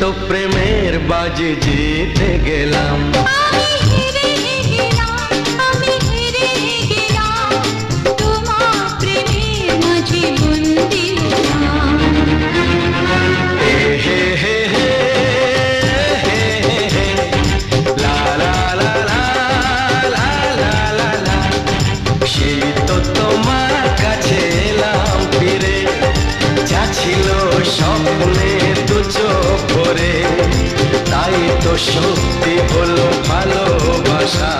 তো প্রেমের বাজি জিতে গেলাম। আমি হেরে গেলাম, আমি হেরে গেলাম, তোমার প্রেমের মাঝে বন্দি হলাম। হে হে হে হে হে হে হে, লা লা লা লা লা লা লা লা। সেই তো তোমার কাছে এলাম ফিরে, যা ছিল স্বপ্নে দু চোখ ভরে, তাই তো সত্যি হলো ভালোবাসা।